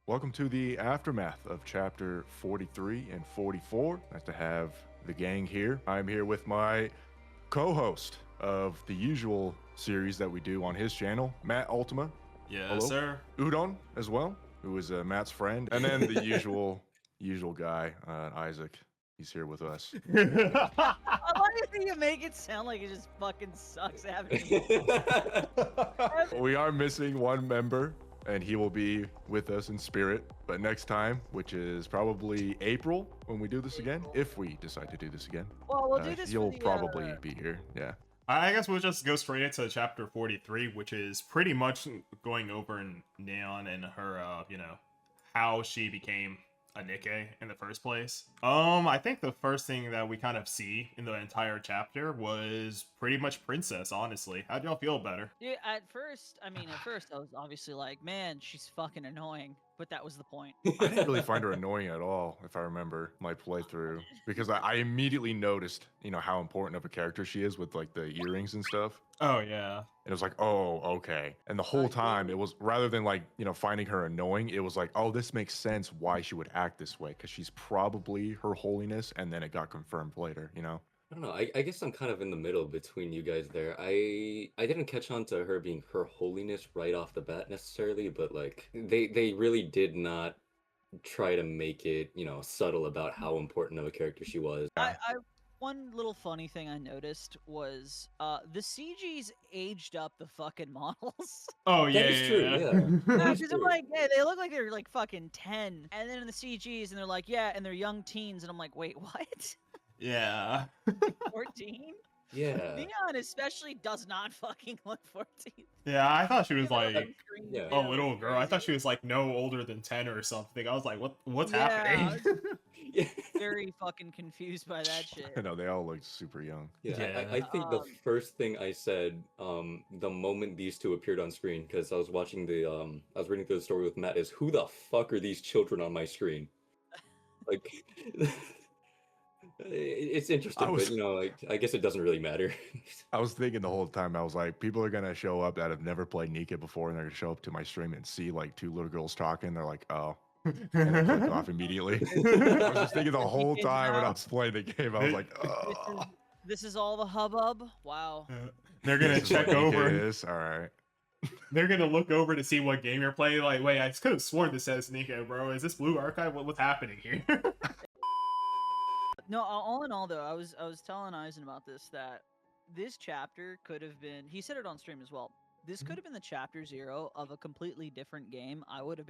Welcome to the aftermath of chapter 43 and 44. Nice to have the gang here. I'm here with my co-host of the usual series that we do on his channel, Matt Ultima. Yes, Hello. sir. Udon as well, who is Matt's friend. And then the usual guy, Isaac. He's here with us. Why do you make it sound like it just fucking sucks having him? We are missing one member, and he will be with us in spirit. But next time, which is probably April when we do this again, if we decide to do this again, Well, we'll do this. he'll for the, probably be here. Yeah. I guess we'll just go straight into chapter 43, which is pretty much going over Neon and her, how she became a Nikke in the first place. I think the first thing that we kind of see in the entire chapter was pretty much Princess, honestly. How'd y'all feel about her? Yeah, at first I was obviously like, man, she's fucking annoying, but that was the point. I didn't really find her annoying at all, if I remember my playthrough, because I immediately noticed, how important of a character she is with like the earrings and stuff. Oh, yeah. And it was like, oh, okay. And the whole time it was, rather than like, finding her annoying, it was like, oh, this makes sense why she would act this way, because she's probably her holiness, and then it got confirmed later, I don't know. I guess I'm kind of in the middle between you guys there. I didn't catch on to her being her holiness right off the bat necessarily, but like they really did not try to make it, subtle about how important of a character she was. One little funny thing I noticed was the CGs aged up the fucking models. Oh, yeah. That is true, yeah. That is Because I'm true. like, yeah, they look like they're like fucking 10, and then in the CGs, and they're like, yeah, and they're young teens, and I'm like, wait, what? Yeah. 14? Yeah. Neon especially does not fucking look 14. Yeah, I thought she was Yeah, like Yeah. a little girl. I thought she was like no older than 10 or something. I was like, what's happening? Yeah. Very fucking confused by that shit. I know they all look super young. Yeah, Yeah. I think the first thing I said, the moment these two appeared on screen, because I was watching I was reading through the story with Matt, is who the fuck are these children on my screen? Like, it's interesting, but like, I guess it doesn't really matter. I was thinking the whole time, I was like, people are gonna show up that have never played Nikke before, and they're gonna show up to my stream and see like two little girls talking. They're like, oh. And I click off immediately. I was just thinking the whole time when I was playing the game, I was like, oh. This is all the hubbub? Wow. They're gonna check over. All right. They're gonna look over to see what game you're playing. Like, wait, I could have sworn this says Nikke, bro. Is this Blue Archive? What's happening here? No, all in all though, I was telling Eisen about this, that this chapter could have been, he said it on stream as well, this could have been the chapter 0 of a completely different game. I was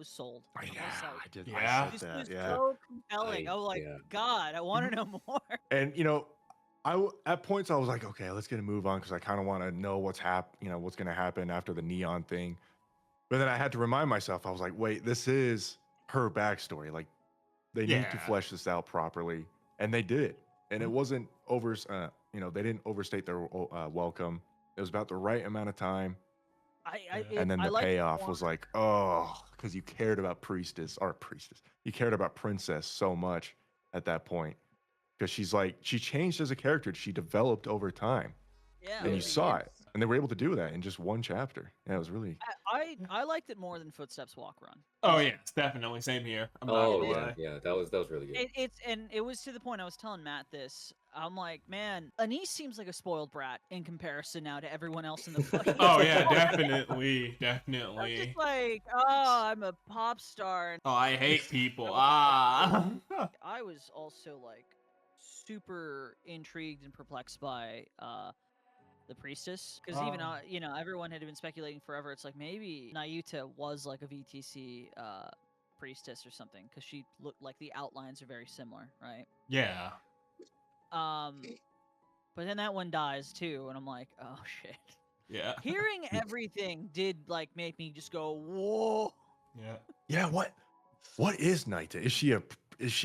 sold. Yeah, I did. Yeah. This that, was yeah. so compelling. I was like, God, I want to know more. And at points I was like, okay, let's get a move on, because I kind of want to know what's going to happen after the Neon thing. But then I had to remind myself, I was like, wait, this is her backstory. Like, they need to flesh this out properly, and they did. And it wasn't they didn't overstate their welcome. It was about the right amount of time. And then the payoff was like, oh, because you cared about you cared about Princess so much at that point, because she changed as a character. She developed over time. Yeah, and you saw it, and they were able to do that in just one chapter. Yeah, it was really. I liked it more than Footsteps Walk Run. Oh yeah, it's definitely same here. Yeah, that was really good. It was to the point I was telling Matt this. I'm like, man, Anise seems like a spoiled brat in comparison now to everyone else in the fucking. Oh yeah, definitely. I'm just like, oh, I'm a pop star. Oh, I hate people. Ah. I was also like super intrigued and perplexed by the priestess, because even everyone had been speculating forever. It's like maybe Nayuta was like a VTC priestess or something, because she looked like the outlines are very similar, right? Yeah. But then that one dies too, and I'm like, oh shit. Yeah. Hearing everything did like make me just go, whoa. Yeah. Yeah. What is Naita? Is she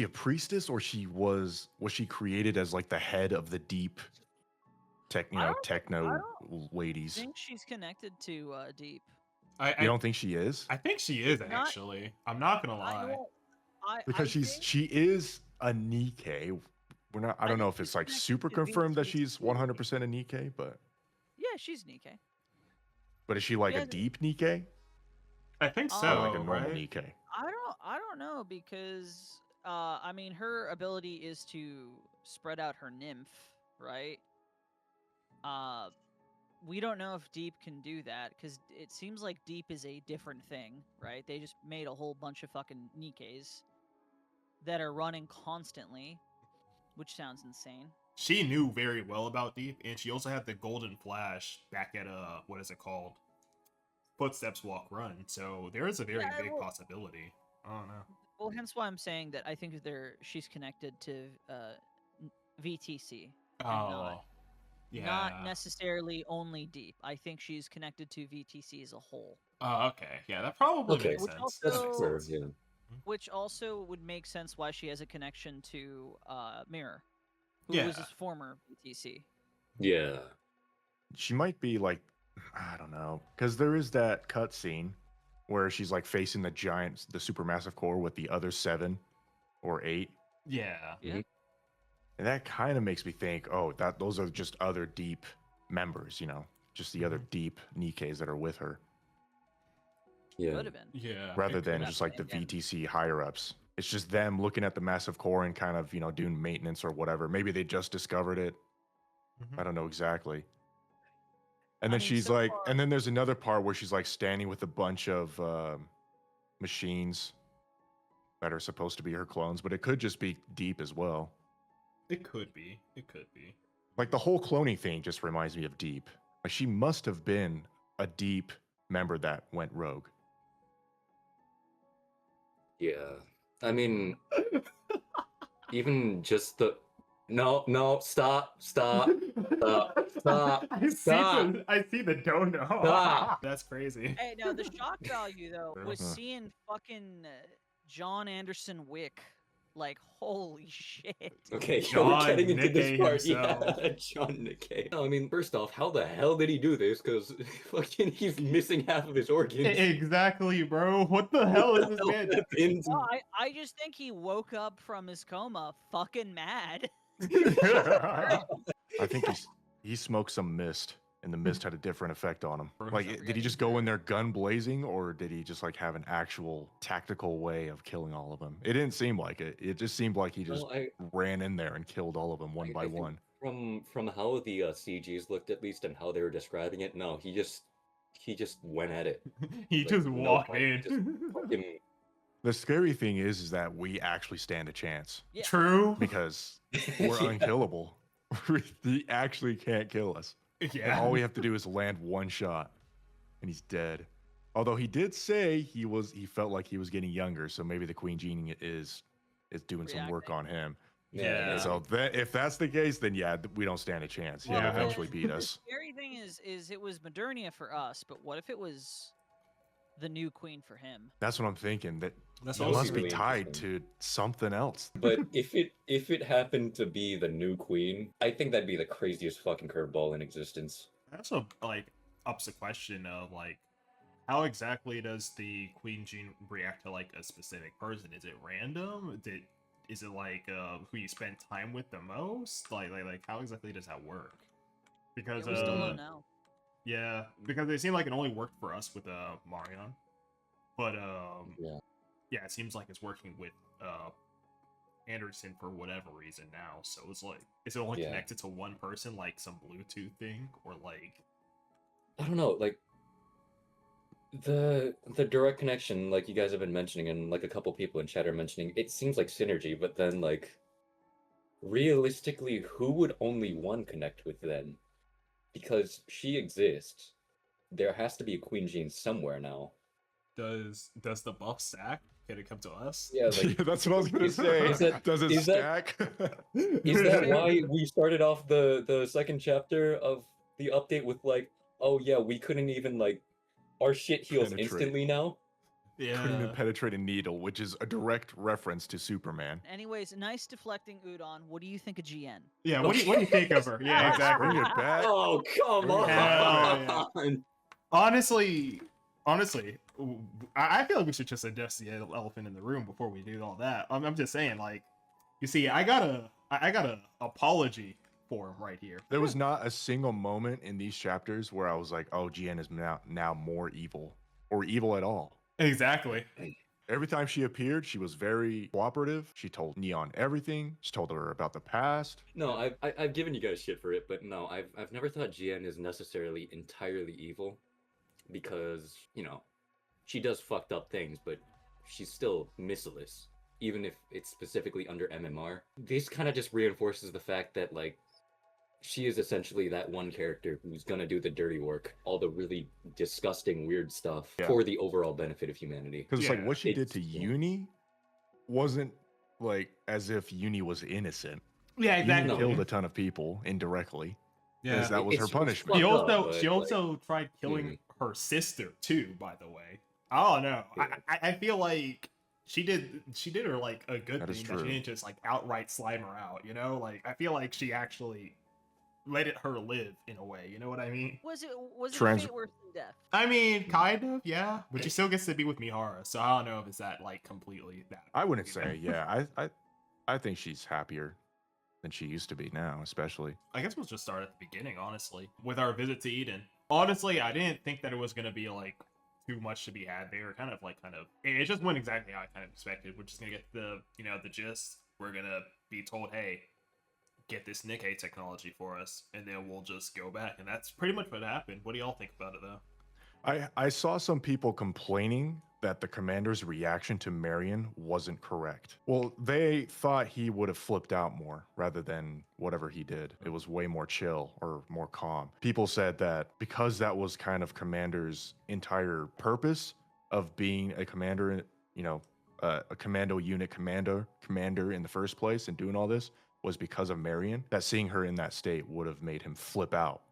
a priestess, or was she created as like the head of the deep techno ladies? I think she's connected to Deep. You don't think she is? I think she is, actually. I'm not gonna lie. Because she is a Nikke. I don't know if it's like super confirmed that she's 100% a Nikke, but yeah, she's Nikke. But is she like a deep Nikke? I think Or so, like a normal right? Nikke. I don't know because I mean her ability is to spread out her nymph, right? Uh we don't know if Deep can do that because it seems like Deep is a different thing, right? They just made a whole bunch of fucking Nikkes that are running constantly, which sounds insane. She knew very well about Deep, and she also had the golden flash back at what is it called? Footsteps Walk Run. So there is a very Yeah, big well- possibility. I don't know. Well, hence why I'm saying that I think she's connected to VTC and Oh, yeah. not necessarily only Deep. I think she's connected to VTC as a whole. Oh, okay. Yeah, that probably Okay. makes Which sense. That's also- fair, yeah. Which also would make sense why she has a connection to Mirror, who Yeah. was his former VTC. Yeah. She might be like, I don't know, because there is that cut scene where she's like facing the giant, the supermassive core with the other 7 or 8, Yeah. Yeah. and that kind of makes me think, oh, that those are just other Deep members, you know, just the other Deep Nikkes that are with her, Yeah. Could have been. Yeah. rather it than could just like the And- VTC higher ups. It's just them looking at the massive core and kind of, you know, doing maintenance or whatever. Maybe they just discovered it. Mhm. I don't know exactly. And I then mean, she's so like, far- and then there's another part where she's like standing with a bunch of machines that are supposed to be her clones, but it could just be Deep as well. It could be. It could be. Like the whole cloning thing just reminds me of Deep. Like she must have been a Deep member that went rogue. Yeah. I mean, even just the no, stop. Stop. I see the dono. Stop. That's crazy. Hey, now the shock value though was Uh-huh. seeing fucking John Anderson Wick. Like, holy shit. Okay, yeah, John we're getting into this Nikke part. himself. Yeah, John Nikke. No, I mean, first off, how the hell did he do this? Because fucking he's missing half of his organs. Exactly, bro. What the hell is this What man? happened? Well, I just think he woke up from his coma fucking mad. I think he smoked some mist, and the mist had a different effect on him. For Like, some did he just go in there gun blazing, or did he just like have an actual tactical way of killing all of them? It didn't seem like it. It just seemed like he just Well, I, ran in there and killed all of them one I by think one. from how the CGs looked at least and how they were describing it, no, he just went at it. He Like, just no walked problem, in. just fucking The scary thing is that we actually stand a chance Yeah. True. because we're Yeah. unkillable. He actually can't kill us. And Yeah. all we have to do is land one shot, and he's dead. Although he did say he felt like he was getting younger, so maybe the Queen Genie is doing some work on him. Yeah. So if that's the case, then yeah, we don't stand a chance. He'll Yeah. eventually beat The us. scary thing is it was Modernia for us, but what if it was the new queen for him? That's what I'm thinking. That That's it also must be really tied interesting. to something else. But if it happened to be the new queen, I think that'd be the craziest fucking curveball in existence. also like ups the question of like how exactly does the Queen Gene react to like a specific person? Is it random? Is it like who you spend time with the most? Like how exactly does that work? Because Yeah, we still don't know. yeah, because it seemed like it only worked for us with Marion. But yeah, it seems like it's working with Anderson for whatever reason now. So it's like, is it only Yeah. connected to one person, like some Bluetooth thing, or like? I don't know, like the direct connection, like you guys have been mentioning, and like a couple people in chat are mentioning, it seems like synergy, but then like realistically, who would only one connect with then? Because she exists. There has to be a Queen Gene somewhere now. Does the buff stack? Can it come to us? Yeah, like That's what I was gonna is- say. is that- Does it is that- stack? is that why we started off the second chapter of the update with like, oh yeah, we couldn't even like our shit heals Penetrate. instantly now? Couldn't even Yeah. penetrate a needle, which is a direct reference to Superman. Anyways, nice deflecting Udon. What do you think of Jien? Yeah. What do you think of her? Yeah, exactly. Bring it back. Oh come Hell yeah. on! Honestly, I feel like we should just address the elephant in the room before we do all that. I'm just saying, like, you see, I got a apology for him right here. There was not a single moment in these chapters where I was like, "Oh, Jien is now more evil or evil at all." Exactly. Every time she appeared, she was very cooperative. She told Neon everything. She told her about the past. No, I've given you guys shit for it, but no, I've never thought Jien is necessarily entirely evil, because she does fucked up things, but she's still missiless, even if it's specifically under MMR. This kind of just reinforces the fact that like she is essentially that one character who's gonna do the dirty work, all the really disgusting, weird stuff Yeah. for the overall benefit of humanity. Because it's like Yeah, what she did to it's- Uni wasn't like as if Uni was innocent. Yeah, Uni exactly. killed a ton of people indirectly. Yeah. Because that was her It's punishment. She fucked up, also but, she like, also tried killing mhm. her sister too. By the way, I don't know. Yeah. I feel like she did her like a good That is thing that she true. didn't just like outright slime her out. You know, like I feel like she actually let her live in a way. You know what I mean? Was it Trans- fate worse than death? I mean, kind of, yeah. But she still gets to be with Mihara, so I don't know if it's that like completely that. I wouldn't you know? say, yeah. I think she's happier than she used to be now, especially. I guess we'll just start at the beginning, honestly, with our visit to Eden. Honestly, I didn't think that it was gonna be like too much to be had there. Kind of. It just went exactly how I kind of expected. We're just gonna get the the gist. We're gonna be told, hey, get this Nikke technology for us, and then we'll just go back. And that's pretty much what happened. What do y'all think about it, though? I saw some people complaining that the commander's reaction to Marion wasn't correct. Well, they thought he would have flipped out more rather than whatever he did. It was way more chill or more calm. People said that because that was kind of commander's entire purpose of being a commander, a commando unit commander in the first place and doing all this was because of Marion, that seeing her in that state would have made him flip out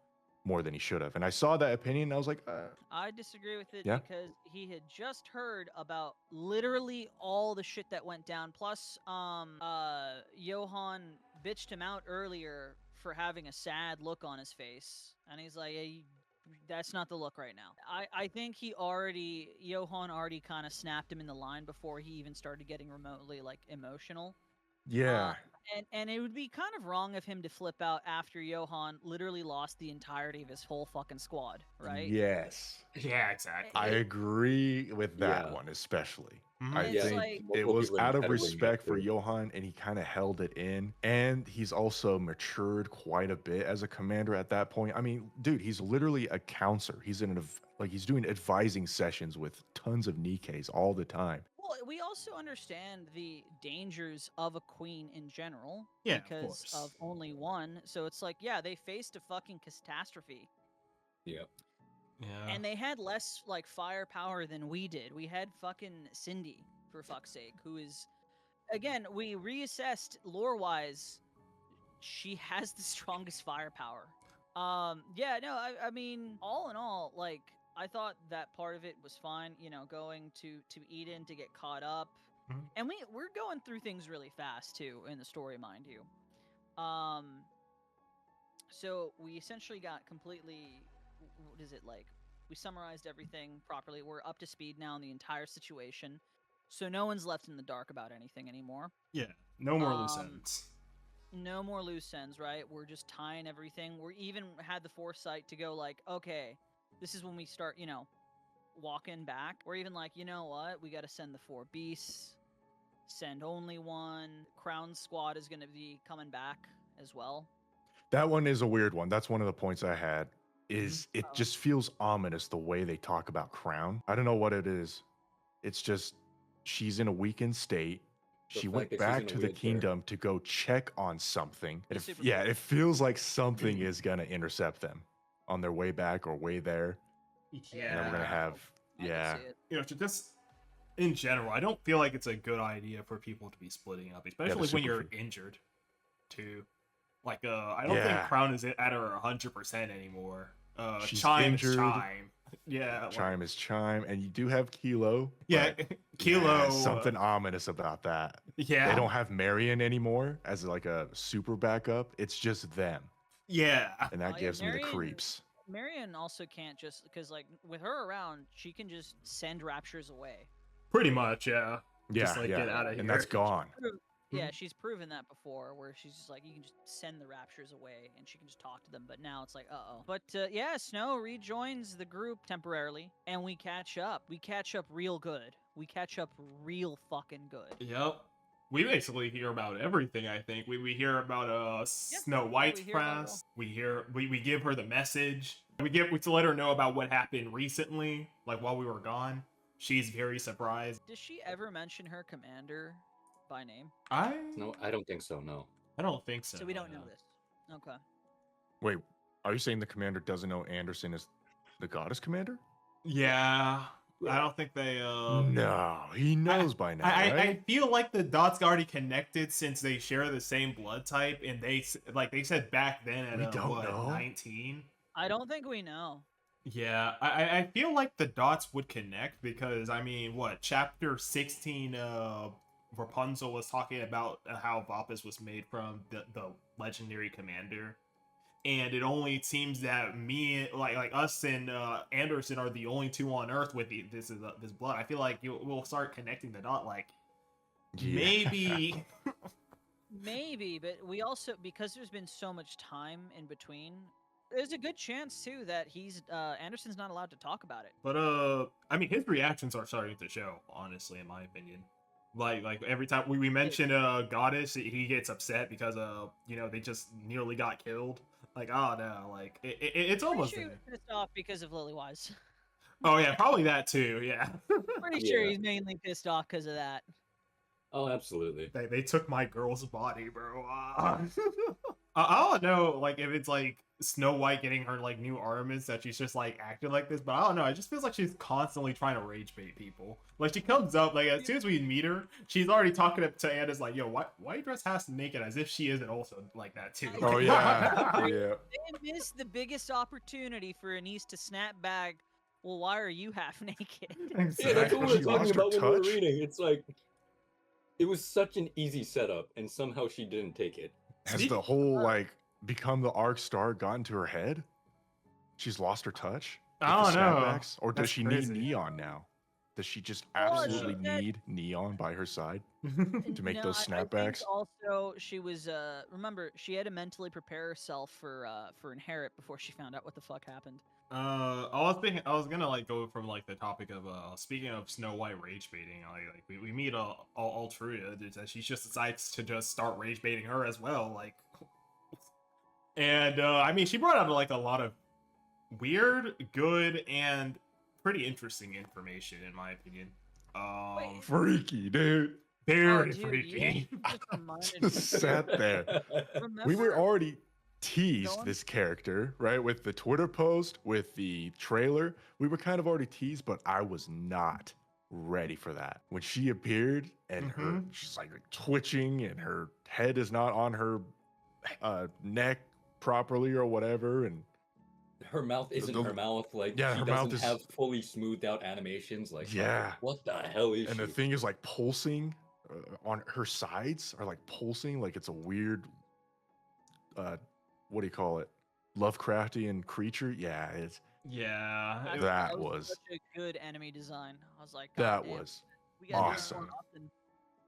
more than he should have. And I saw that opinion and I was like, I disagree with it Yeah? because he had just heard about literally all the shit that went down. Plus, Johan bitched him out earlier for having a sad look on his face, and he's like, hey, that's not the look right now. I think Johan already kind of snapped him in the line before he even started getting remotely like emotional. yeah. And it would be kind of wrong of him to flip out after Johan literally lost the entirety of his whole fucking squad, right? Yes. Yeah, exactly. I agree with that Yeah. one, especially. Mhm. I It's think like- it Multiple was people in out the of category respect for went through. Johan, and he kind of held it in. And he's also matured quite a bit as a commander at that point. I mean, dude, he's literally a counselor. He's he's doing advising sessions with tons of Nikkes all the time. Well, we also understand the dangers of a queen in general Yeah, of because course. of only one. So it's like, yeah, they faced a fucking catastrophe. Yep. Yeah. And they had less like firepower than we did. We had fucking Cindy, for fuck's sake, who is, again, we reassessed lore wise. She has the strongest firepower. Yeah, no, I mean, all in all, like, I thought that part of it was fine. Going to Eden to get caught up, Mhm. and we're going through things really fast too in the story, mind you. So we essentially got completely, what is it like? We summarized everything properly. We're up to speed now in the entire situation. So no one's left in the dark about anything anymore. Yeah. No more loose Um, ends. No more loose ends, right? We're just tying everything. We even had the foresight to go like, okay, this is when we start, walking back. We're even like, you know what? We got to send the 4 beasts. Send only one. Crown squad is going to be coming back as well. That one is a weird one. That's one of the points I had. Is it Oh. just feels ominous the way they talk about Crown? I don't know what it is. It's just she's in a weakened state. The She fact went that she's back in a to the wheelchair. kingdom to go check on something. It's super Yeah, cool. it feels like something is gonna intercept them on their way back or way there. And then we're gonna Yeah. have I can yeah. see it. Just in general, I don't feel like it's a good idea for people to be splitting up, especially when super you're few. injured, too. Like, I don't think Yeah. Crown is at her 100% anymore. She's Chime is injured. Chime. Yeah. Chime is chime, and you do have Kilo. Yeah, but Kilo. something ominous about that. Yeah. They don't have Marion anymore as like a super backup. It's just them, Yeah. and that Yeah, gives me the Marion- creeps. Marion also can't just, because like with her around, she can just send raptures away. Pretty much, yeah. Yeah, Just, like, yeah, get outta and here. that's gone. Yeah, she's proven that before, where she's just like, you can just send the raptures away, and she can just talk to them. But now it's like, uh-oh. But yeah, Snow rejoins the group temporarily, and we catch up. We catch up real good. We catch up real fucking good. Yep. We basically hear about everything, I think. We hear about Snow White's we hear about it all. press. We give her the message. We to let her know about what happened recently, like while we were gone. She's very surprised. Does she ever mention her commander by name? No, I don't think so. No. I don't think so. So we don't know this. Okay. Wait, are you saying the commander doesn't know Anderson is the goddess commander? Yeah. I don't think they No, he knows by now, I right? feel like the dots already connected since they share the same blood type, and they said back then at We don't know. 19. I don't think we know. Yeah, I feel like the dots would connect because I mean, what chapter 16? Rapunzel was talking about how Vapis was made from the legendary commander, and it only seems that me, like us and Anderson are the only two on Earth with this blood. I feel like we'll start connecting the dot, like Yeah. maybe. Maybe, but we also, because there's been so much time in between, there's a good chance too that Anderson's not allowed to talk about it. But I mean, his reactions are starting to show, honestly, in my opinion. Like every time we mention goddess, he gets upset because they just nearly got killed. Like, oh no, like it's almost Pretty sure he was pissed off because of Lillywise. Oh yeah, probably that too. Yeah. Pretty sure Yeah. he's mainly pissed off because of that. Oh, absolutely. They took my girl's body, bro. I don't know, like if it's like Snow White getting her like new armaments that she's just like acting like this, but I don't know. It just feels like she's constantly trying to rage bait people. Like she comes up, like as soon as we meet her, she's already talking to Anna's like, "Yo, why you dress half naked?" As if she isn't also like that too. Oh yeah, yeah. They missed the biggest opportunity for Anise to snap back. Well, why are you half naked? Yeah, that's what we She were talking lost her about when we were touch. reading. It's like it was such an easy setup, and somehow she didn't take it. Has the whole like become the arc star gotten to her head? She's lost her touch. I with the don't know. snapbacks? Or does That's she crazy. need Neon now? Does she just Well, absolutely she- need Neon by her side to make No, those I think snapbacks? also, she was remember, she had to mentally prepare herself for Inherit before she found out what the fuck happened. I was gonna like go from like the topic of speaking of Snow White rage baiting, like we meet Altruda, that she just decides to just start rage baiting her as well, like, and I mean she brought out like a lot of weird, good, and pretty interesting information in my opinion. Wait. Freaky, dude. Very dude, freaky. yeah, just reminded Just me. sat there. We were Remember- already teased Going- this character, right? With the Twitter post, with the trailer. We were kind of already teased, but I was not ready for that. When she appeared and she's like twitching and her head is not on her neck properly or whatever. And Her mouth isn't the- her mouth. Like yeah, she her mouth doesn't is- have fully smoothed out animations. Like Yeah. what the hell is and she? the thing is like pulsing on her sides are like pulsing like it's a weird what do you call it, Lovecraftian creature. Yeah, it's Yeah. That was was- such a good enemy design. I was like, that "God damn, was we gotta do this awesome. more often."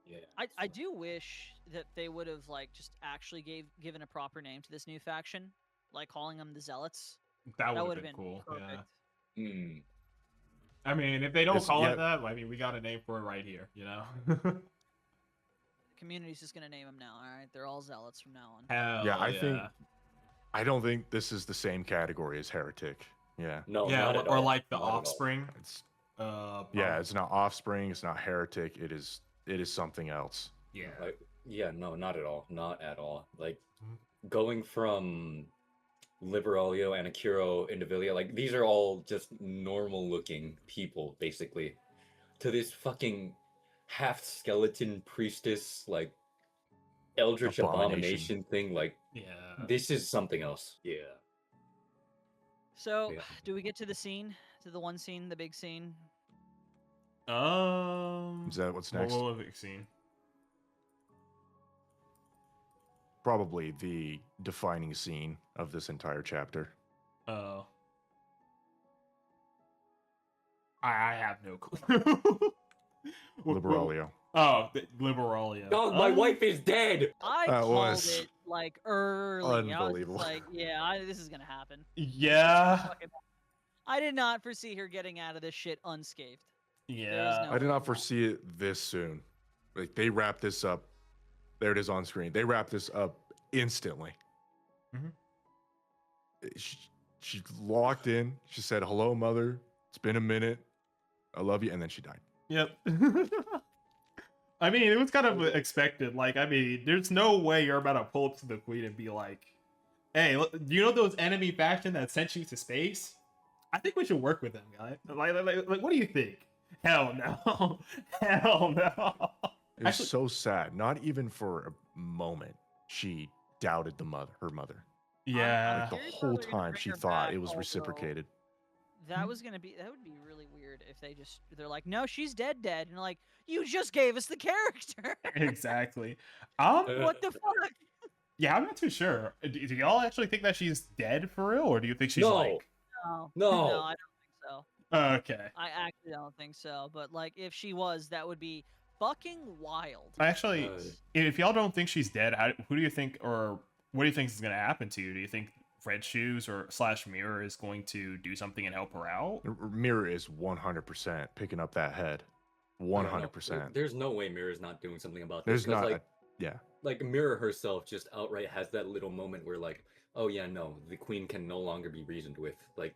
Yeah. I do wish that they would have like just actually given a proper name to this new faction, like calling them the Zealots. That That would would have have been cool. perfect. Yeah. Hmm. I mean, if they don't It's- call yeah. it that, I mean, we got a name for it right here, you know? The community's just gonna name them now. All right, they're all Zealots from now on. Hell Yeah, I don't think this is the same category as Heretic. Yeah, No. Yeah, not at or all. like the Not at all. Offspring. it's Probably. it's not Offspring, it's not Heretic, it is something else. Yeah. Like, yeah, no, not at all. Not at all. Like Mhm. going from Liberalio and Akiro into Villia, like these are all just normal looking people, basically. To this fucking half skeleton priestess, like Eldritch Abomination. Abomination thing, like Yeah. this is something else. Yeah. So, Yeah. do we get to the scene? To the one scene, the big scene? Is that what's next? What have we seen? Probably the defining scene of this entire chapter. Oh. I have no clue. What- Liberalio. Oh, Liberalio. Dog, my wife is dead. I That called was it like early. I was just unbelievable. like, yeah, this is gonna happen. Yeah. Fucking- I did not foresee her getting out of this shit unscathed. Yeah. no I did way not in hell. foresee it this soon. Like they wrapped this up. There it is on screen. They wrapped this up instantly. Mhm. She locked in. She said, "Hello, mother. It's been a minute. I love you," and then she died. Yep. I mean, it was kind of expected. Like, I mean, there's no way you're about to pull up to the queen and be like, "Hey, do you know those enemy faction that sent you to space? I think we should work with them, guys. Like what do you think?" Hell no. Hell no. It was so sad. Not even for a moment she doubted her mother. Yeah. Like the Curious how whole they're gonna time bring she her thought back, it was although reciprocated. That would be really weird if they're like, no, she's dead, and you're like, you just gave us the character. Exactly. What the fuck? Yeah, I'm not too sure. Do y'all actually think that she's dead for real, or do you think she's No. like? No, No. I don't think so. Okay. I actually don't think so. But like, if she was, that would be fucking wild. Actually, if y'all don't think she's dead, who do you think, or what do you think is gonna happen to you? Do you think Red Shoes or / Mirror is going to do something and help her out? Mirror is 100% picking up that head. I don't know. 100%. There's no way Mirror's not doing something about this. There's 'cause, not. like, Yeah. like Mirror herself just outright has that little moment where like, oh yeah, no, the queen can no longer be reasoned with. Like,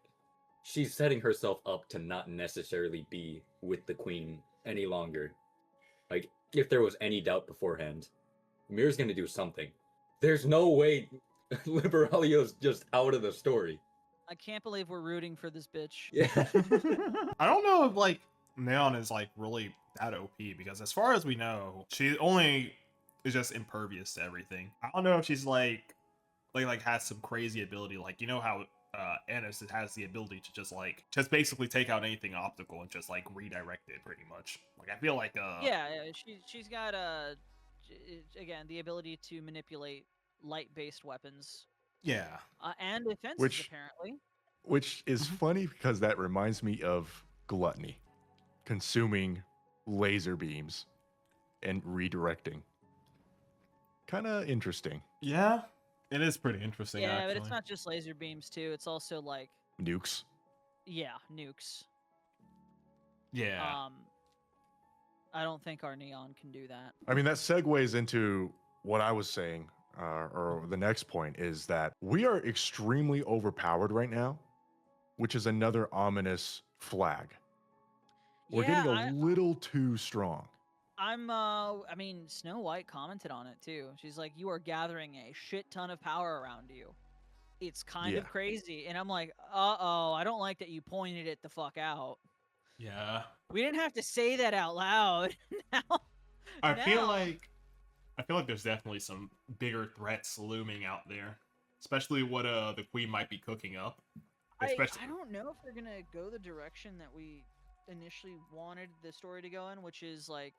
she's setting herself up to not necessarily be with the queen any longer. Like, if there was any doubt beforehand, Mirror's gonna do something. There's no way Liberalio's just out of the story. I can't believe we're rooting for this bitch. Yeah. I don't know if like Neon is like really that OP, because as far as we know, she only is just impervious to everything. I don't know if she's like has some crazy ability, like, you know how Annis has the ability to just basically take out anything optical and just like redirect it pretty much. Like, I feel like Yeah, she's got again, the ability to manipulate light-based weapons yeah. and defenses, Which- apparently. Which is funny because that reminds me of Gluttony, consuming laser beams and redirecting. Kind of interesting. Yeah, it is pretty interesting. Yeah, actually. but it's not just laser beams too. It's also like, Nukes. yeah, nukes. Yeah. I don't think our Neon can do that. I mean, that segues into what I was saying, or the next point is that we are extremely overpowered right now, which is another ominous flag. We're Yeah, getting a little too strong. I mean, Snow White commented on it too. She's like, you are gathering a shit ton of power around you. It's kind of Yeah. crazy. And I'm like, uh-oh, I don't like that you pointed it the fuck out. Yeah. We didn't have to say that out loud. Now, I feel now- like there's definitely some bigger threats looming out there, especially what the queen might be cooking up. I Especially, don't know if we're gonna go the direction that we initially wanted the story to go in, which is like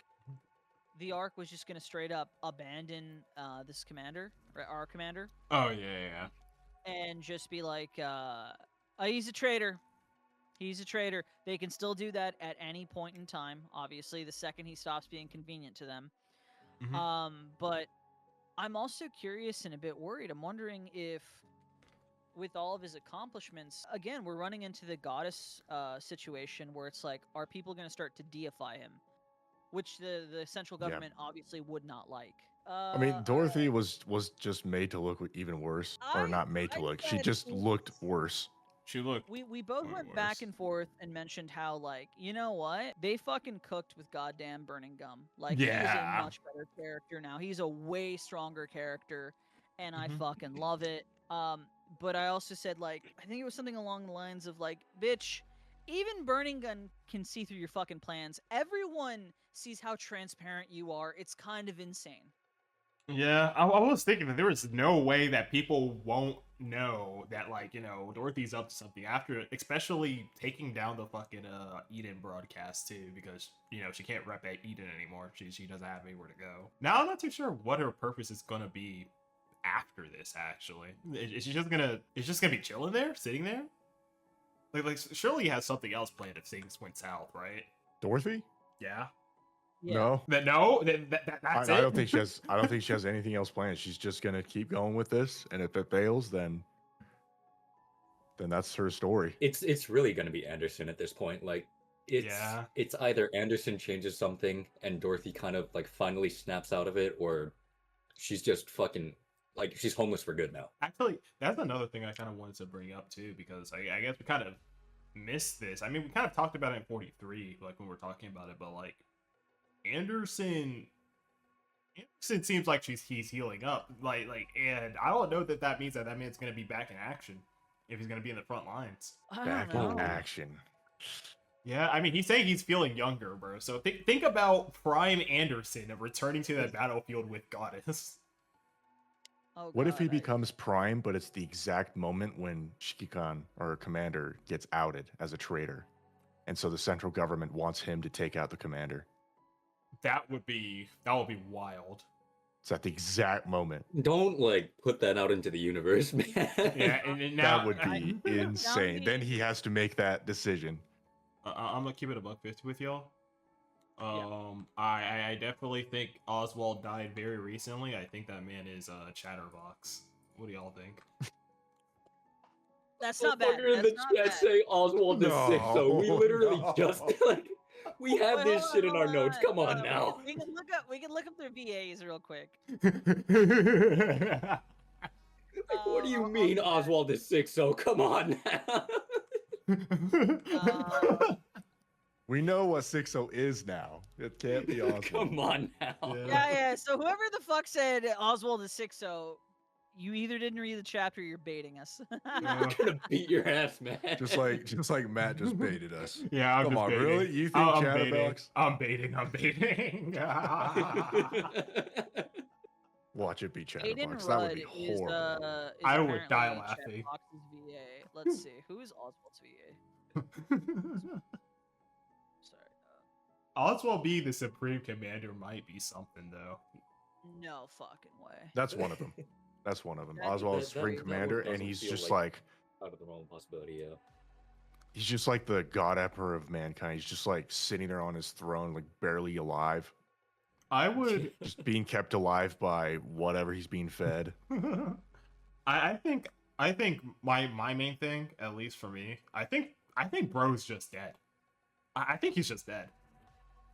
the arc was just gonna straight up abandon this commander, our commander, oh yeah. and just be like, he's a traitor. He's a traitor. They can still do that at any point in time. Obviously, the second he stops being convenient to them. Mhm. But I'm also curious and a bit worried. I'm wondering if, with all of his accomplishments, again, we're running into the goddess situation where it's like, are people going to start to deify him? Which the central Yeah. government obviously would not like. I mean, Dorothy was just made to look even worse, or not made to I look. She said just it looked worse. She looked. We both way went back worse. and forth and mentioned how, like, you know what? They fucking cooked with goddamn Burning Gum. Like, he is Yeah. a much better character now. He's a way stronger character, and I Mhm. fucking love it. But I also said, like, I think it was something along the lines of, like, bitch, even Burning Gun can see through your fucking plans. Everyone sees how transparent you are. It's kind of insane. Yeah, I was thinking that there is no way that people won't know that, like, Dorothy's up to something after, especially taking down the fucking Eden broadcast too, because she can't rep at Eden anymore. She doesn't have anywhere to go. Now I'm not too sure what her purpose is gonna be after this. Actually, is she just gonna be chilling there, sitting there? Like surely he has something else planned if things went south, right? Dorothy? Yeah. Yeah. No. That's I it. don't think she has. I don't think she has anything else planned. She's just gonna keep going with this, and if it fails, then that's her story. It's really gonna be Anderson at this point. Like Yeah. it's either Anderson changes something and Dorothy kind of like finally snaps out of it, or she's just fucking like she's homeless for good now. Actually, that's another thing I kind of wanted to bring up too, because I guess we kind of missed this. I mean, we kind of talked about it in 43, like when we were talking about it, but like Anderson seems like he's healing up, and I don't know that means that man's gonna be back in action if he's gonna be in the front lines. I Back don't in know. action. Yeah, I mean, he's saying he's feeling younger, bro. So think about Prime Anderson of returning to that battlefield with Goddess. Oh, What if he God, I- becomes Prime, but it's the exact moment when Shikikan or Commander gets outed as a traitor, and so the central government wants him to take out the Commander? That would be wild. It's at the exact moment. Don't like put that out into the universe, man. Yeah, and now That would be insane. Then he has to make that decision. I'm gonna keep it a $150 with y'all. I definitely think Oswald died very recently. I think that man is a chatterbox. What do y'all think? That's not bad. Motherfucker in the That's not chat bad. saying Oswald is sick, so we No, literally no. just like we have Wait, this hold shit on, in our hold notes. Come on on. now. We can look up their VAs real quick. Like, what do you I'll mean do that. Oswald is sick? So come on now. We know what Sixo is now. It can't be Oswald. Come on now. Yeah. So whoever the fuck said Oswald is Sixo, you either didn't read the chapter, or you're baiting us. I'm gonna beat your ass, man. Just like Matt just baited us. Yeah, I'm Come just on, baiting. really? You think I'm baiting. Chatterbox? I'm baiting. Watch it be Aiden Chatterbox. That would be Rudd is, horrible. is I would die apparently laughing. Chatterbox's VA. Let's see. Who is Oswald's VA? Sorry. Oswald being the Supreme Commander might be something, though. No fucking way. That's one of them. That's one of them. That- Oswald is that- Supreme that Commander, one and doesn't he's feel just like- like Out of the realm of possibility, yeah. he's just like the God Emperor of mankind. He's just like sitting there on his throne, like barely alive, I would. just being kept alive by whatever he's being fed. I think my main thing, at least for me, I think bro's just dead. I think he's just dead.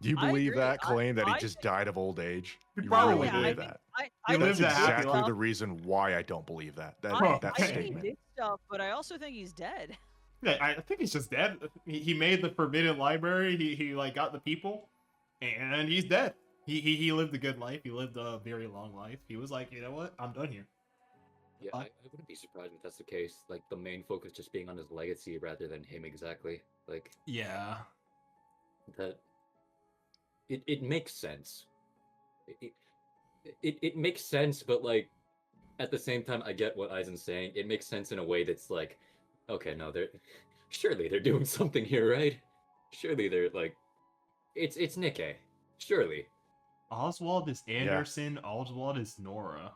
Do you I believe agree. that claim that he I just died of old age? He You probably really did. believe I that? I He think lived That's a happy exactly life. the reason why I don't believe that. I That I think he statement. did stuff, but I also think he's dead. Yeah, I think he's just dead. He made the Forbidden Library. He like got the people, and he's dead. He lived a good life. He lived a very long life. He was like, you know what? I'm done here. Yeah, I wouldn't be surprised if that's the case. Like the main focus just being on his legacy rather than him exactly. Like Yeah. that. It makes sense. It makes sense, but like at the same time, I get what Aizen's saying. It makes sense in a way that's like, okay, no, surely they're doing something here, right? Surely they're like, it's Nikke, surely. Oswald is Anderson. Oswald is Nora.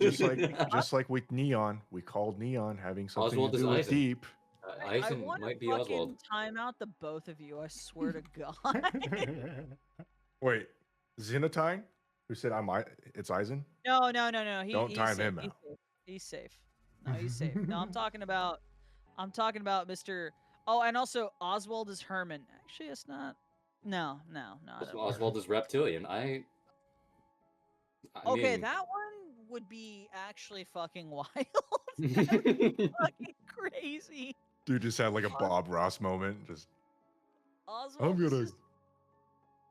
just like with Neon, we called Neon having something Oswald to is do with Aizen. Deep. I Aizen want might to be Oswald. time out the both of you. I swear to God. Wait, Xenotine? Who said it's Aizen? No. Don't he's time safe. him He's out. safe. He's safe. No, he's safe. No, I'm talking about Mr. Oh, and also Oswald is Herman. Actually, it's not. No. I don't know. Oswald is reptilian. I Okay, mean, that one would be actually fucking wild. That would be fucking crazy. Dude just had like a Bob Ross moment. Just Oswald I'm is gonna just-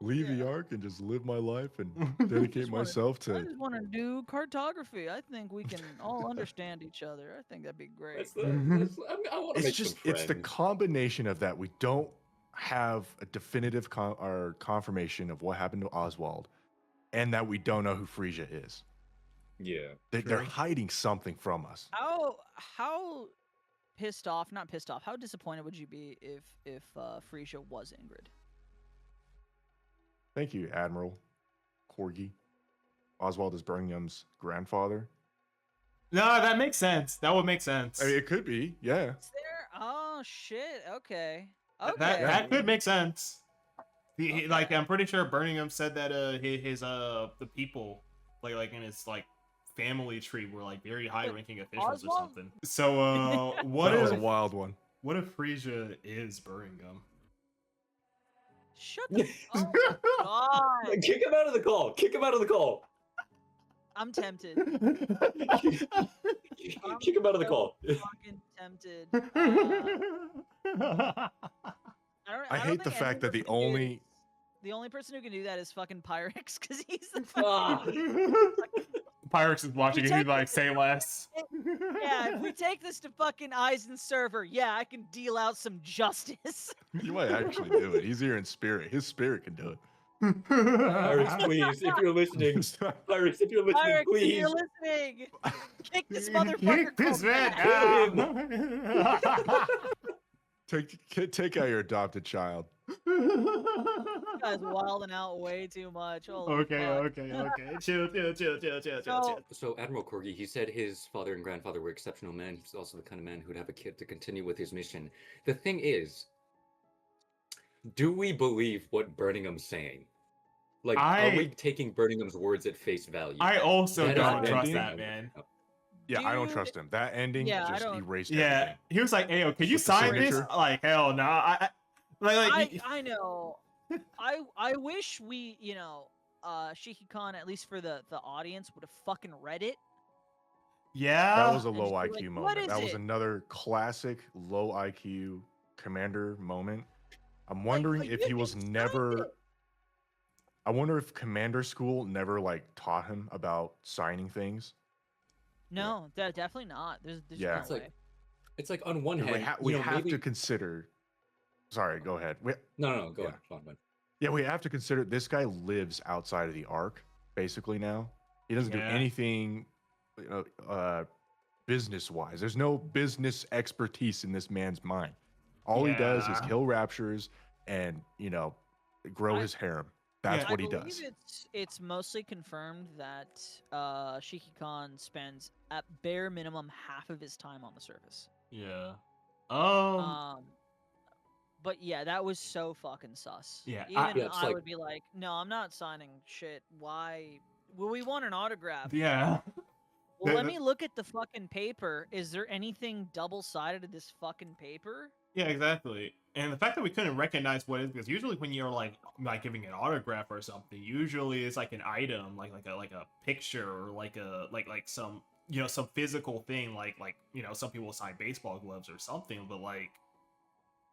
leave the yeah. arc and just live my life and dedicate Just wanna- myself I to. just want to do cartography. I think we can all understand each other. I think that'd be great. I want to It's make just some it's the friends. combination of that. We don't have a definitive or confirmation of what happened to Oswald, and that we don't know who Frisia is. Yeah. They're True. hiding something from us. How pissed off? Not pissed off. How disappointed would you be if Frisia was Ingrid? Thank you, Admiral Corgi. Oswald is Birmingham's grandfather. No, that makes sense. That would make sense. I mean, it could be, yeah. Is there? Oh shit. Okay. That Okay. that could make sense. Like I'm pretty sure Birmingham said that his the people like in his like family tree were like very high ranking officials or Oswald? something. So what That was a if wild one. what if Frisia is Birmingham? Shut the. Oh my god! Kick him out of the call. Kick him out of the call. I'm tempted. Kick him out of the call. Fucking tempted. I hate the fact that the only person who can do that is fucking Pyrex, because he's the Ah. Pyrex is watching and he's like, say less. Yeah, if we take this to fucking Eisen server, yeah, I can deal out some justice. You might actually do it. He's here in spirit. His spirit can do it. Pirates, please, if you're listening. Pirates, if you're listening, Pyrex, if please. you're listening, kick this motherfucker. Kick this man cold out. Take out your adopted child. This guy's wilding out way too much. Holy fuck. Okay. Chill. So Admiral Corgi, he said his father and grandfather were exceptional men. He's also the kind of man who'd have a kid to continue with his mission. The thing is, do we believe what Birmingham's saying? Like, are we taking Birmingham's words at face value? I also That don't is trust ending. that man. Yeah, I don't Dude. trust him. That ending Yeah, I just don't- erased Yeah, everything. he was like, "Ayo, could you With the sign this?" signature? Like, hell no. I know. I wish we, Shiki-Khan, at least for the audience, would have fucking read it. Yeah. That was a And low just be IQ like, "What moment. is That was it?" another classic low IQ commander moment. I'm wondering like, if you he was can sign never. it. I wonder if commander school never like taught him about signing things. No, definitely not. There's Yeah. no It's way. like- It's like on one And hand, we you know, have maybe... to consider. Sorry, go ahead. No, go Yeah. on, go on. Yeah, we have to consider this guy lives outside of the arc, basically now. He doesn't do Yeah. anything business wise. There's no business expertise in this man's mind. All he does is Yeah. kill raptures and, grow I- his harem. That's Yeah. what he I believe does. it's mostly confirmed that Shiki-Khan spends at bare minimum half of his time on the surface. Yeah. But yeah, that was so fucking sus. Yeah, Even Yeah, it's I like- would be like, no, I'm not signing shit. Why? Well, we want an autograph. Yeah. Well, let the- me look at the fucking paper. Is there anything double-sided to this fucking paper? Yeah, exactly. And the fact that we couldn't recognize what it is, because usually when you're like giving an autograph or something, usually it's like an item, like a picture or like some some physical thing, like some people sign baseball gloves or something, but like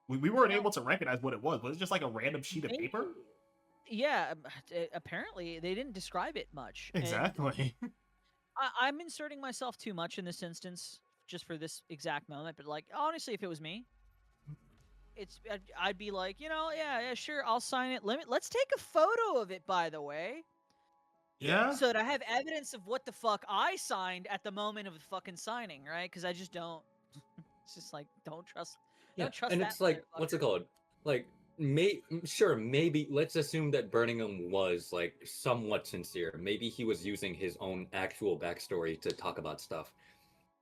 we weren't able to recognize what it was. Was it just like a random sheet of paper? Yeah, apparently they didn't describe it much. and Exactly. I'm inserting myself too much in this instance, just for this exact moment. But like, honestly, if it was me, I'd be like, yeah, sure, I'll sign it. Let's take a photo of it, by the way, Yeah. so that I have evidence of what the fuck I signed at the moment of the fucking signing, right? Because I just don't. It's just like, don't trust. Yeah, Don't trust and that it's like, what's it motherfucker. called? Like, maybe, let's assume that Birmingham was, like, somewhat sincere. Maybe he was using his own actual backstory to talk about stuff.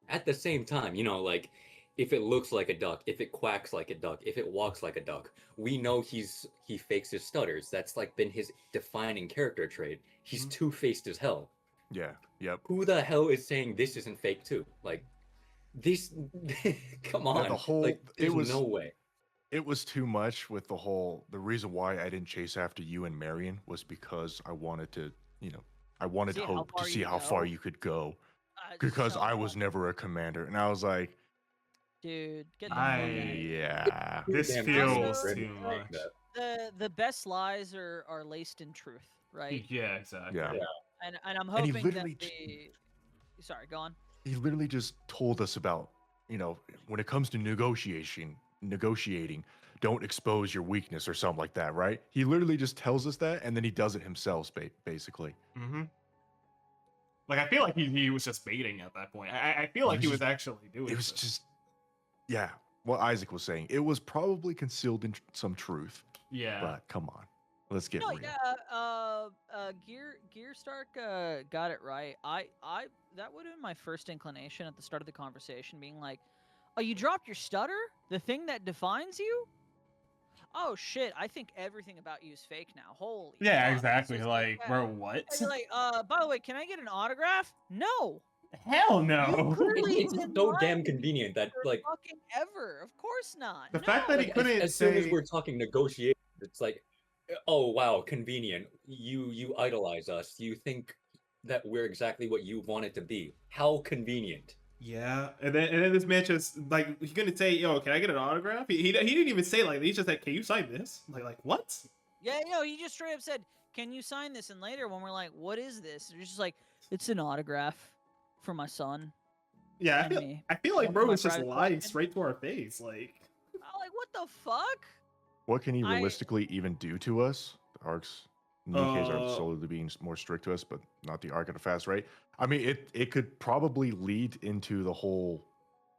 At the same time, like, if it looks like a duck, if it quacks like a duck, if it walks like a duck, we know he fakes his stutters. That's, like, been his defining character trait. He's Mhm. two-faced as hell. Yeah. Yep. Who the hell is saying this isn't fake, too? Like, this... Come on. Like, there's no way. It was too much with the reason why I didn't chase after you and Marion was because I wanted to, I wanted See how hope to far see you how far go? you could go It's because so I was fun. never a commander. And I was like, Dude, get the fuck out of here. yeah. This Damn, feels Also, too like, much. The best lies are laced in truth, right? Yeah, exactly. Yeah. And I'm And he hoping that literally the. Sorry, go on. He literally just told us about, when it comes to negotiating, don't expose your weakness or something like that, right? He literally just tells us that, and then he does it himself, basically. Mm-hmm. Like I feel like he was just baiting at that point. I feel like he was actually doing. It was this. just, yeah, what Isaac was saying. It was probably concealed in some truth, Yeah. but come on, let's get No, real. yeah, Gear Stark got it right. I that would have been my first inclination at the start of the conversation, being like, "Oh, you dropped your stutter, the thing that defines you." oh shit, I think everything about you is fake now. Holy Yeah, fuck. exactly. It's just Like, yeah. bro, what? And you're like, by the way, can I get an autograph? No. Hell You no. clearly It's been so lying damn to me convenient that for like fucking ever. Of course not. The fact that he No. couldn't as soon as say we're talking negotiation, it's like, oh wow, convenient. You idolize us. You think that we're exactly what you want it to be. How convenient. yeah, and then this man just like he couldn't say, yo, can I get an autograph? He didn't even say like he's just like, can you sign this? Like what? Yeah, no, he just straight up said, "Can you sign this?" And later, when we're like, "What is this?" They're just like, "It's an autograph for my son Yeah, and me." I feel like One bro of my was just private lying collection. straight to our face. Like, I'm like, what the fuck? What can he I- realistically even do to us? The arcs, Nikke's are Uh, slowly being more strict to us, but not the arc at a fast rate. I mean, it could probably lead into the whole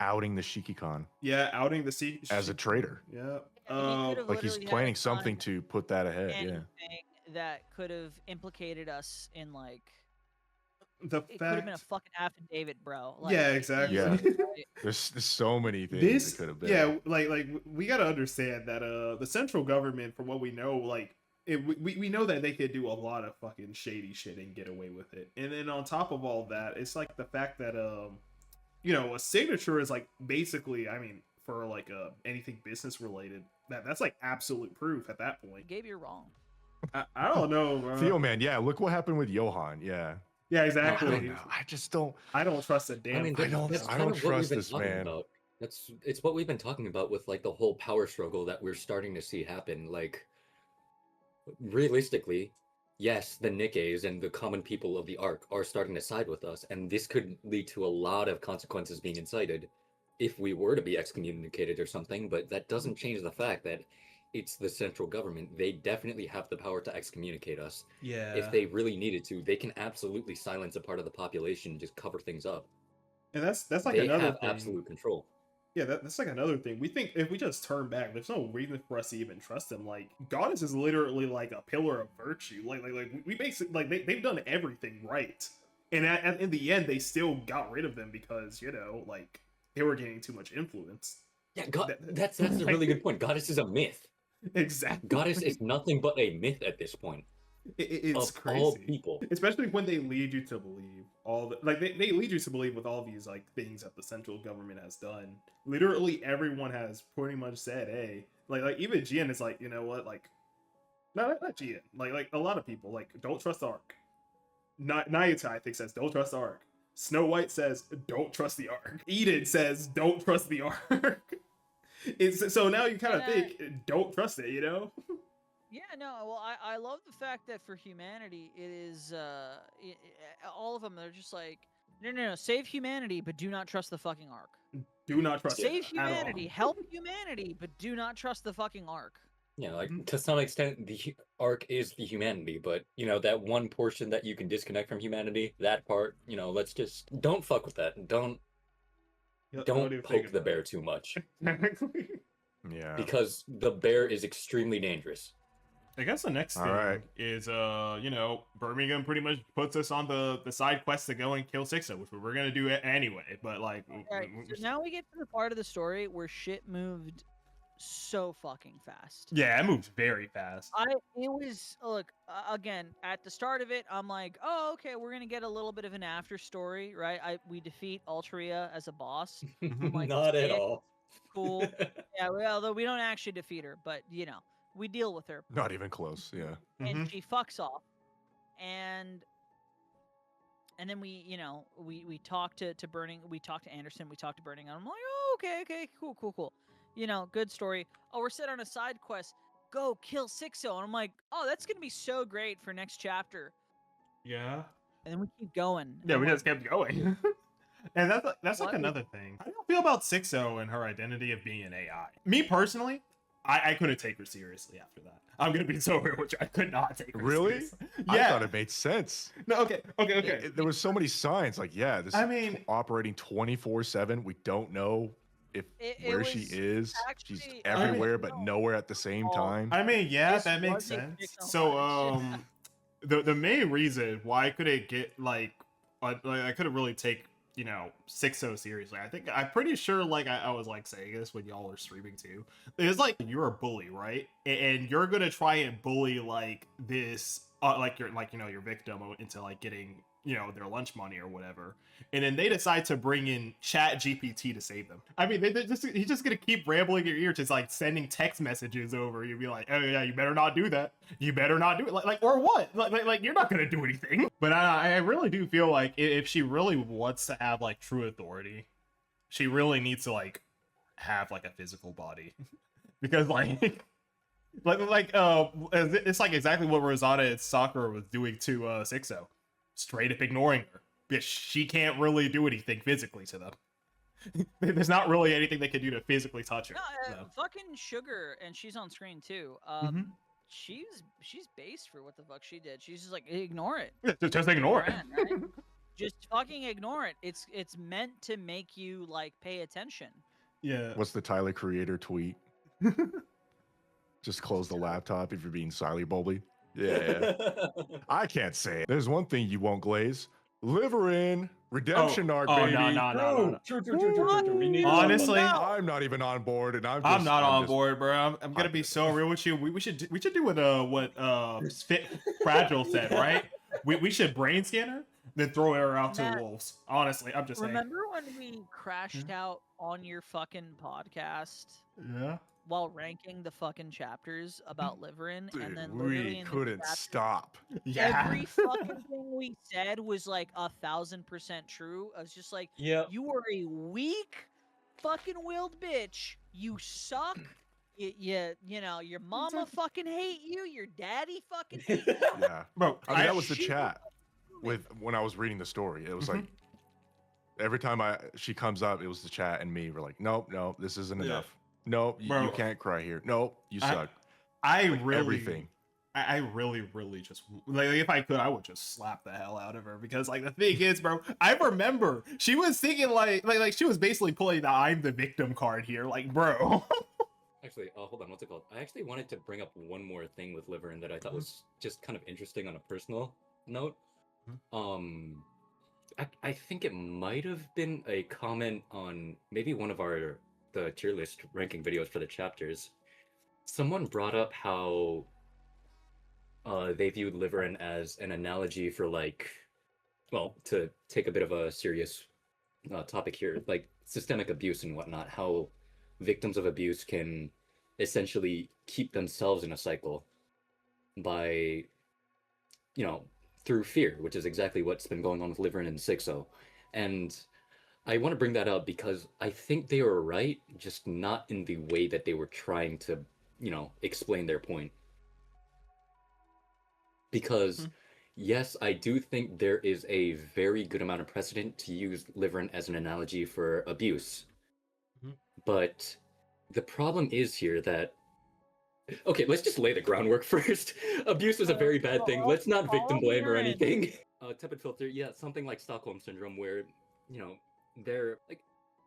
outing the Shiki-Khan yeah, outing the sea as a traitor. Yeah. He could have Like he's literally had planning something done to put that ahead. Yeah. anything that could have implicated us in like. The It could have been a fact. fucking affidavit, bro. Like, Yeah, exactly. Yeah. easily, right? There's so many things This, it could have been. yeah, like we gotta understand that the central government, from what we know, like we know that they could do a lot of fucking shady shit and get away with it. And then on top of all that, it's like the fact that you know, a signature is like basically, I mean, for like anything business related, that's like absolute proof at that point. Gabe, you're wrong. I don't know, bro. Theo, man, yeah, look what happened with Johan. Yeah. Yeah, I exactly. don't know. I just don't. I don't trust a damn. I mean, I don't- that's I kind don't of what we've trust been this talking man. about. It's what we've been talking about with like the whole power struggle that we're starting to see happen. Like, realistically, yes, the Nikkes and the common people of the Ark are starting to side with us, and this could lead to a lot of consequences being incited if we were to be excommunicated or something, but that doesn't change the fact that it's the central government. They definitely have the power to excommunicate us. Yeah. If they really needed to, they can absolutely silence a part of the population and just cover things up. And that's like They another have thing. absolute control. Yeah, that's like another thing. We think if we just turn back, there's no reason for us to even trust them. Like, Goddess is literally like a pillar of virtue. Like we basically like they've done everything right, and in the end, they still got rid of them because, you know, like they were gaining too much influence. Yeah, that's a really good point. Goddess is a myth. Exactly. Goddess is nothing but a myth at this point. It's of crazy. all people. Especially when they lead you to believe all the, like they lead you to believe with all these like things that the central government has done. Literally everyone has pretty much said, hey, like even Jien is like, you know what, like not Jien, like a lot of people like don't trust the Ark. Nayuta, I think, says don't trust the Ark. Snow White says don't trust the Ark. Eden says don't trust the Ark. It's so now you kind of think don't trust it, you know? Yeah, no. Well, I love the fact that for humanity, it is all of them. They're just like, no. Save humanity, but do not trust the fucking Ark. Do not trust Save it at all. humanity, help humanity, but do not trust the fucking Ark. Yeah, like to some extent, the Ark is the humanity, but you know that one portion that you can disconnect from humanity, that part, you know, let's just don't fuck with that. Don't even poke think the about bear it. too much Exactly. Yeah. because the bear is extremely dangerous. I guess the next All thing right. is you know, Birmingham pretty much puts us on the side quest to go and kill Sixo, which we're gonna do it anyway. But like, Alright, so now we get to the part of the story where shit moved so fucking fast. yeah, it moves very fast. It was look again at the start of it. I'm like, oh, okay, we're gonna get a little bit of an after story, right? We defeat Altria as a boss. Like, Not at sick. all. Cool. Yeah, although we don't actually defeat her, but you know, we deal with her, Not even close. Yeah. and she fucks off, and then we, you know, we talk to Burning, we talk to Anderson, we talk to Burning, and I'm like, oh, okay, cool. You know, good story. Oh, we're set on a side quest. Go kill Sixo. And I'm like, oh, that's going to be so great for next chapter. Yeah. And then we keep going. Yeah, and we we're- just kept going. And that's like What? another thing. How do you feel about Sixo and her identity of being an AI? Me personally, I couldn't take her seriously after that. I'm gonna be so real with you. I could not take her Really? seriously. I Yeah. thought it made sense. No, okay. There was so many signs. Like, yeah, this I is mean- operating 24/7. We don't know if It where she was is. She's actually- everywhere, but nowhere at the same time. I mean, yeah, This that makes was a sense. fix on So, lives. the main reason why I couldn't get like I couldn't really take you know, Sixo seriously. I'm pretty sure like I was like saying this when y'all were streaming too. It's like you're a bully, right? And you're gonna try and bully like this like you're like, you know, your victim into like getting, you know, their lunch money or whatever. And then they decide to bring in Chat GPT to save them. I mean, he's just gonna keep rambling in your ear, just like sending text messages over. You'd be like, oh yeah, you better not do that. You better not do it. Like or what? Like you're not gonna do anything. But I really do feel like if she really wants to have like true authority, she really needs to like have like a physical body, because like. It's like exactly what Rosana and Sakura was doing to Sixo, straight up ignoring her. Bitch, she can't really do anything physically to them. There's not really anything they can do to physically touch her. No, fucking Sugar, and she's on screen too. She's based for what the fuck she did. She's just like, ignore it. Just ignore it. Right? Just fucking ignore it. It's meant to make you like pay attention. Yeah. What's the Tyler Creator tweet? Just close the laptop if you're being silly bully. Yeah. I can't say it. There's one thing you won't glaze. Liveryn redemption arc, baby. No. True. We need Honestly, I'm not even on board, and I'm not on just- board, bro. I'm gonna be so real with you. We should do what Fragile said, right? We should brain scan her, then throw her out to the wolves. Honestly, I'm just saying. Remember when we crashed out on your fucking podcast? Yeah. While ranking the fucking chapters about Liveryn, Dude, and then literally we in the couldn't chapter, stop. Yeah. every fucking thing we said was like 1,000% true. I was just like, Yeah. you are a weak fucking willed bitch. You suck. You know, your mama fucking hate you. Your daddy fucking hate you. Yeah. Bro, I mean, that was the She- chat when I was reading the story. It was like every time she comes up, it was the chat and me. We're like, nope, this isn't Yeah. enough. Nope, you Bro. can't cry here. Nope, you suck. I Like, really everything. I really just like if I could, I would just slap the hell out of her, because like the thing is, bro, I remember she was singing like she was basically pulling the "I'm the victim" card here, like bro. Actually, hold on, what's it called? I actually wanted to bring up one more thing with Liveryn that I thought was just kind of interesting on a personal note. I think it might have been a comment on maybe one of the tier list ranking videos for the chapters. Someone brought up how they viewed Liveryn as an analogy for like, well, to take a bit of a serious topic here, like systemic abuse and whatnot, how victims of abuse can essentially keep themselves in a cycle by, you know, through fear, which is exactly what's been going on with Liveryn and Sixo. And I want to bring that up because I think they were right, just not in the way that they were trying to, you know, explain their point. Because, yes, I do think there is a very good amount of precedent to use Liveryn as an analogy for abuse. But the problem is here that, okay, let's just lay the groundwork first. Abuse is a very bad thing. Let's not victim blame or anything. Tepid filter, yeah, something like Stockholm Syndrome where, you know, they're like,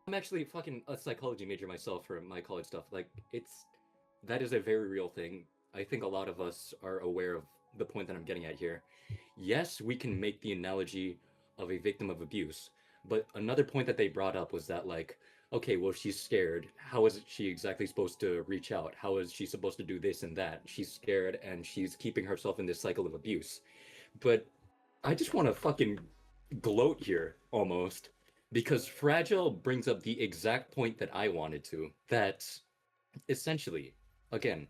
I'm actually fucking a psychology major myself for my college stuff. Like, that is a very real thing. I think a lot of us are aware of the point that I'm getting at here. Yes, we can make the analogy of a victim of abuse, but another point that they brought up was that, like, okay, well, she's scared. How is she exactly supposed to reach out? How is she supposed to do this and that? She's scared and she's keeping herself in this cycle of abuse. But I just want to fucking gloat here, almost, because Fragile brings up the exact point that I wanted to, that essentially, again,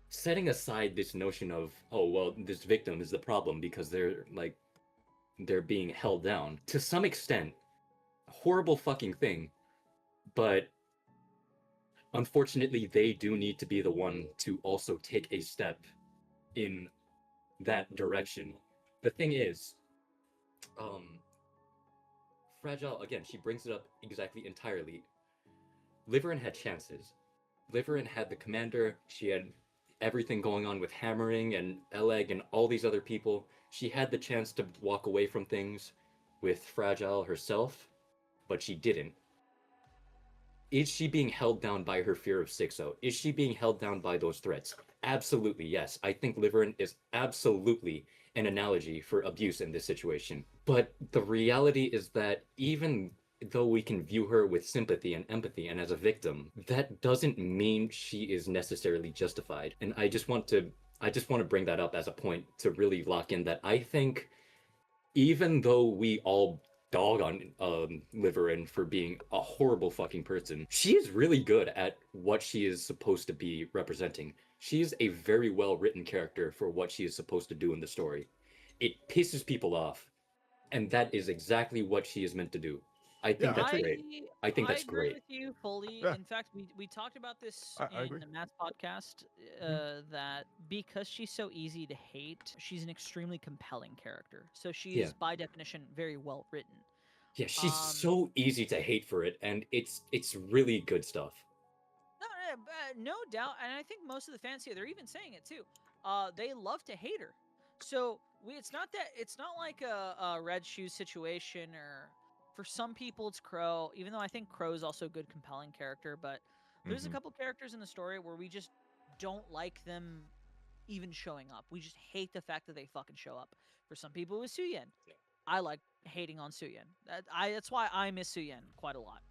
setting aside this notion of, oh, well, this victim is the problem because they're being held down, to some extent, horrible fucking thing, but unfortunately they do need to be the one to also take a step in that direction. The thing is, Fragile, again, she brings it up exactly entirely. Liveryn had chances. Liveryn had the commander, she had everything going on with Hammering and Eleg and all these other people. She had the chance to walk away from things with Fragile herself, but she didn't. Is she being held down by her fear of Sixo? Is she being held down by those threats? Absolutely, yes. I think Liveryn is absolutely an analogy for abuse in this situation. But the reality is that even though we can view her with sympathy and empathy and as a victim, that doesn't mean she is necessarily justified. And I just want to bring that up as a point to really lock in that I think even though we all dog on Liveryn for being a horrible fucking person, she is really good at what she is supposed to be representing. She is a very well written character for what she is supposed to do in the story. It pisses people off, and that is exactly what she is meant to do. I think Yeah, that's great. I think I that's agree great. with you fully. Yeah. In fact, we talked about this I agree. in Matt's podcast that because she's so easy to hate, she's an extremely compelling character. So she Yeah. is by definition very well written. Yeah, she's Um, so easy to hate for it, and it's really good stuff. No doubt, and I think most of the fans here, they're even saying it too. They love to hate her. So it's not like a Red Shoes situation, or for some people it's Crow. Even though I think Crow is also a good, compelling character, but there's a Mhm. couple characters in the story where we just don't like them even showing up. We just hate the fact that they fucking show up. For some people, it was Suyen. Yeah. I like hating on Suyen. That's why I miss Suyen quite a lot.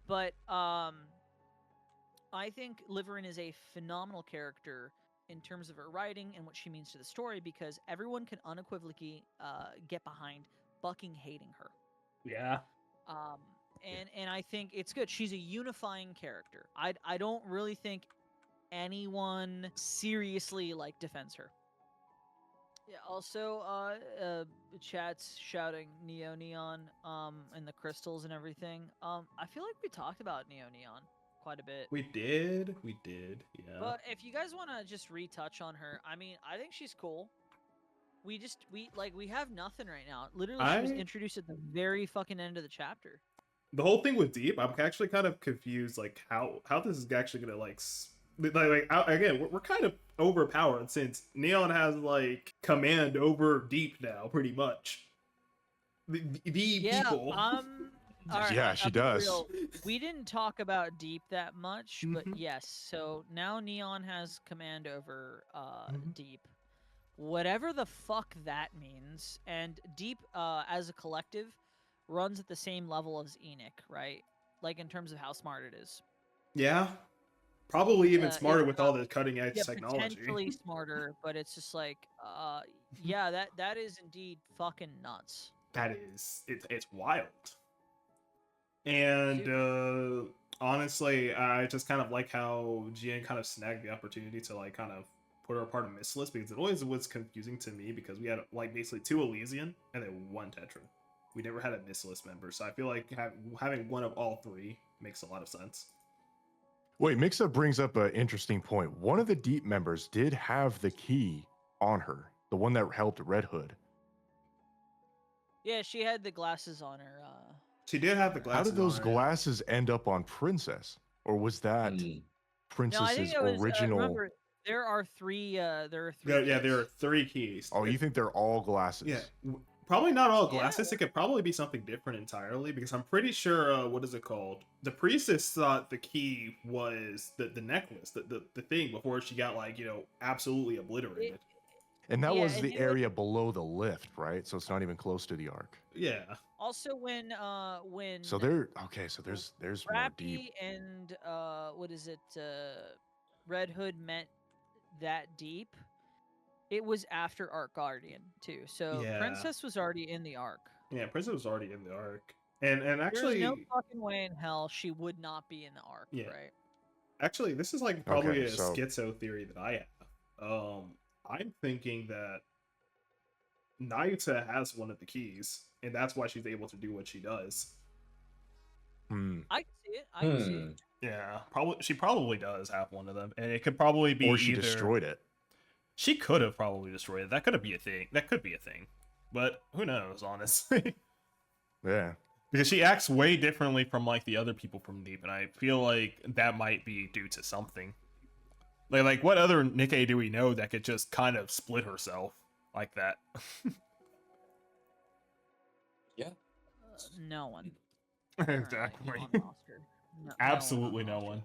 But I think Liveryn is a phenomenal character in terms of her writing and what she means to the story, because everyone can unequivocally get behind fucking hating her. Yeah. Um, and I think it's good. She's a unifying character. I don't really think anyone seriously like defends her. Yeah. Also, chat's shouting Neo Neon, and the crystals and everything. I feel like we talked about Neo Neon quite a bit. We did. Yeah. But if you guys want to just retouch on her, I mean, I think she's cool. We have nothing right now. Literally, she was I- introduced at the very fucking end of the chapter. The whole thing with Deep, I'm actually kind of confused, like how this is actually gonna again, we're kind of overpowered since Neon has like command over Deep now, pretty much. The people. All right, Yeah, she I'll be does. real. We didn't talk about Deep that much, but Mhm. yes. So now Neon has command over Mhm. Deep, whatever the fuck that means. And Deep, as a collective, runs at the same level as Enoch, right? Like in terms of how smart it is. Yeah. Probably even smarter if with not- all the cutting edge Yeah, technology. potentially smarter, but it's just like, yeah, that is indeed fucking nuts. That is it's wild. And honestly, I just kind of like how Jien kind of snagged the opportunity to like kind of put her apart in Missless, because it always was confusing to me because we had like basically 2 Elysian and then 1 Tetra. We never had a Missless member, so I feel like having one of all 3 makes a lot of sense. Wait, Mix-Up brings up an interesting point. One of the Deep members did have the key on her, the one that helped Red Hood. Yeah, she had the glasses on her. She did have the How glasses did those on her, yeah. glasses end up on Princess? Or was that Mm. No, I think Princess's it was. original? Remember, there are 3. There are 3. There are keys. 3 keys. Oh, you think they're all glasses? Yeah, probably not all Yeah. glasses. It could probably be something different entirely, because I'm pretty sure what is it called? The priestess thought the key was the necklace, the thing before she got like absolutely obliterated. And that Yeah, was and the it was- area below the lift, right? So it's not even close to the arc. Yeah, Also, when So there, okay, so there's more Deep. Rappy and what is it? Red Hood met that Deep. It was after Arc Guardian too. So Yeah. Princess was already in the arc. yeah. Princess was already in the arc, and There's actually, no fucking way in hell she would not be in the arc, Yeah. right? actually, this is like probably Okay, a so- schizo theory that I have. I'm thinking that Naita has one of the keys, and that's why she's able to do what she does. Hmm. I can see it. I can see it. Yeah, she probably does have one of them, and it could probably be Or she either... destroyed it. She could have probably destroyed it. That could be a thing. But who knows, honestly? Yeah. Because she acts way differently from like the other people from Deep, and I feel like that might be due to something. Like what other Nikke do we know that could just kind of split herself like that? No one. Exactly. Alright, on roster. No Absolutely on no roster. one.